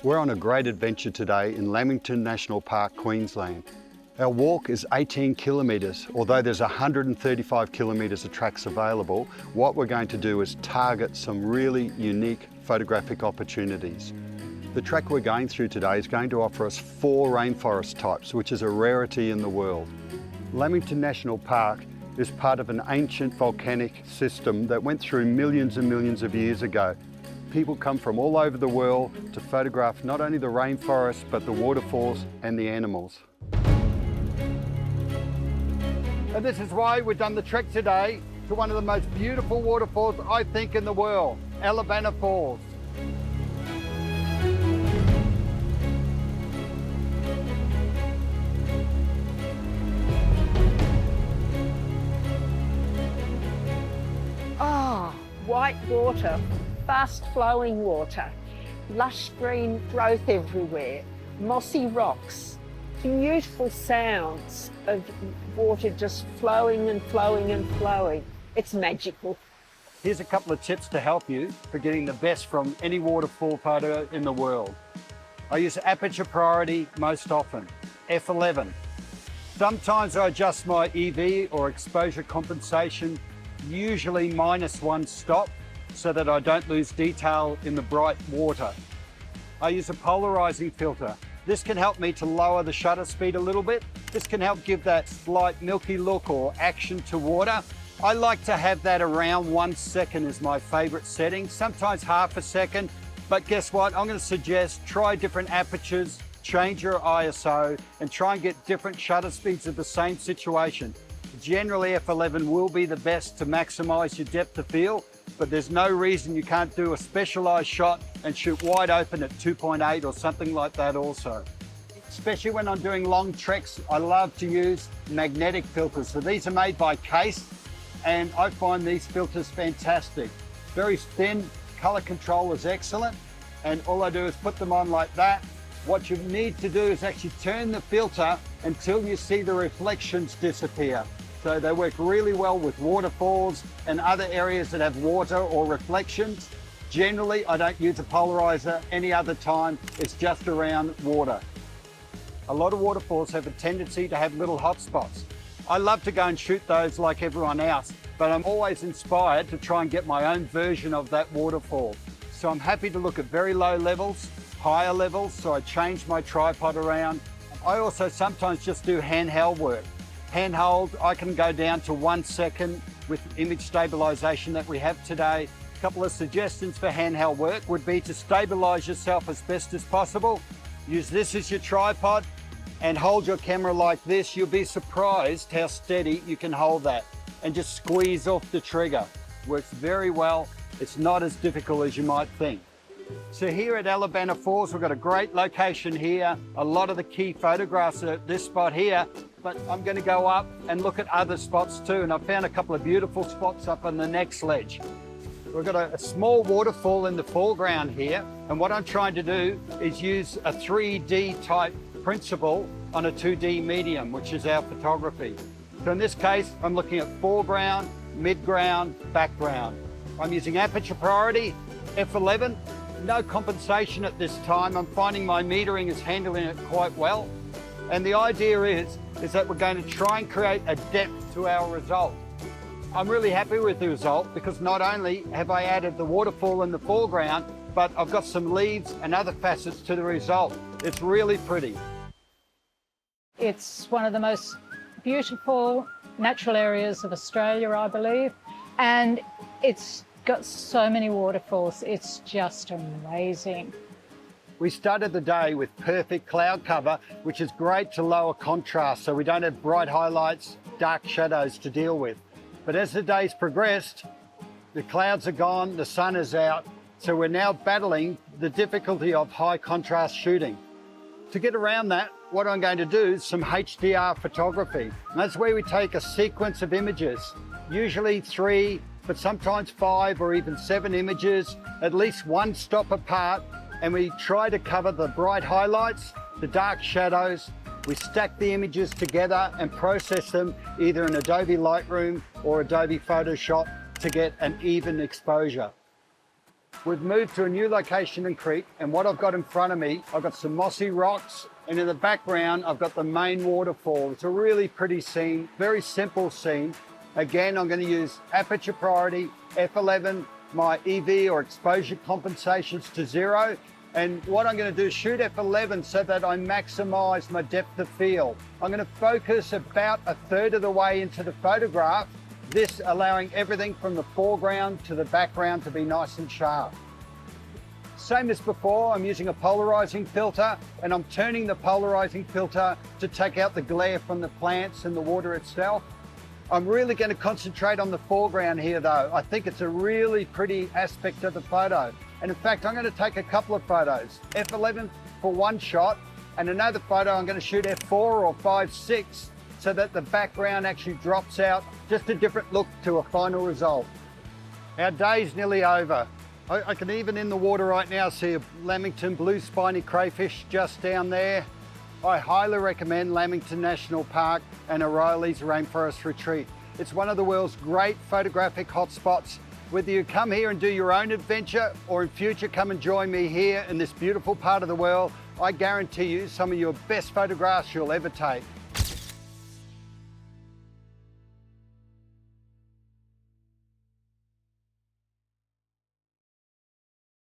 We're on a great adventure today in Lamington National Park, Queensland. Our walk is 18 kilometres. Although there's 135 kilometres of tracks available, what we're going to do is target some really unique photographic opportunities. The track we're going through today is going to offer us 4 rainforest types, which is a rarity in the world. Lamington National Park is part of an ancient volcanic system that went through millions and millions of years ago. People come from all over the world to photograph not only the rainforest, but the waterfalls and the animals. And this is why we've done the trek today to one of the most beautiful waterfalls, I think, in the world, Lamington Falls. Ah, white water. Fast flowing water, lush green growth everywhere, mossy rocks, beautiful sounds of water just flowing and flowing and flowing. It's magical. Here's a couple of tips to help you for getting the best from any waterfall photo in the world. I use aperture priority most often, f11. Sometimes I adjust my EV or exposure compensation, usually -1 stop, so that I don't lose detail in the bright water. I use a polarizing filter. This can help me to lower the shutter speed a little bit. This can help give that slight milky look or action to water. I like to have that around 1 second is my favorite setting, sometimes half a second, but guess what? I'm gonna suggest try different apertures, change your ISO, and try and get different shutter speeds of the same situation. Generally, f11 will be the best to maximize your depth of field, but there's no reason you can't do a specialized shot and shoot wide open at 2.8 or something like that also. Especially when I'm doing long treks, I love to use magnetic filters. So these are made by Kase, and I find these filters fantastic. Very thin, color control is excellent, and all I do is put them on like that. What you need to do is actually turn the filter until you see the reflections disappear. So they work really well with waterfalls and other areas that have water or reflections. Generally, I don't use a polarizer any other time. It's just around water. A lot of waterfalls have a tendency to have little hot spots. I love to go and shoot those like everyone else, but I'm always inspired to try and get my own version of that waterfall. So I'm happy to look at very low levels, higher levels, so I change my tripod around. I also sometimes just do handheld work. Handhold, I can go down to 1 second with image stabilization that we have today. A couple of suggestions for handheld work would be to stabilize yourself as best as possible. Use this as your tripod and hold your camera like this. You'll be surprised how steady you can hold that and just squeeze off the trigger. Works very well. It's not as difficult as you might think. So here at Lamington Falls, we've got a great location here. A lot of the key photographs are at this spot here, but I'm going to go up and look at other spots too. And I've found a couple of beautiful spots up on the next ledge. We've got a small waterfall in the foreground here. And what I'm trying to do is use a 3D type principle on a 2D medium, which is our photography. So in this case, I'm looking at foreground, midground, background. I'm using aperture priority, f11. No compensation at this time. I'm finding my metering is handling it quite well. And the idea is that we're going to try and create a depth to our result. I'm really happy with the result because not only have I added the waterfall in the foreground, but I've got some leaves and other facets to the result. It's really pretty. It's one of the most beautiful natural areas of Australia, I believe, and it's got so many waterfalls. It's just amazing. We started the day with perfect cloud cover, which is great to lower contrast so we don't have bright highlights, dark shadows to deal with. But as the days progressed, the clouds are gone, the sun is out, so we're now battling the difficulty of high contrast shooting. To get around that, what I'm going to do is some HDR photography. And that's where we take a sequence of images, usually 3, but sometimes 5 or even 7 images, at least 1 stop apart, and we try to cover the bright highlights, the dark shadows. We stack the images together and process them either in Adobe Lightroom or Adobe Photoshop to get an even exposure. We've moved to a new location in Creek, and what I've got in front of me, I've got some mossy rocks, and in the background, I've got the main waterfall. It's a really pretty scene, very simple scene. Again, I'm going to use aperture priority, f11, my EV or exposure compensations to 0. And what I'm going to do is shoot f11 so that I maximize my depth of field. I'm going to focus about a third of the way into the photograph, this allowing everything from the foreground to the background to be nice and sharp. Same as before, I'm using a polarizing filter, and I'm turning the polarizing filter to take out the glare from the plants and the water itself. I'm really going to concentrate on the foreground here though. I think it's a really pretty aspect of the photo. And in fact, I'm going to take a couple of photos. f11 for one shot, and another photo I'm going to shoot f4 or 5/6 so that the background actually drops out, just a different look to a final result. Our day's nearly over. I can even in the water right now see a Lamington blue spiny crayfish just down there. I highly recommend Lamington National Park and oreillys rainforest retreat. It's one of the world's great photographic hotspots. Whether you come here and do your own adventure or in future come and join me here in this beautiful part of the world, I guarantee you some of your best photographs you'll ever take.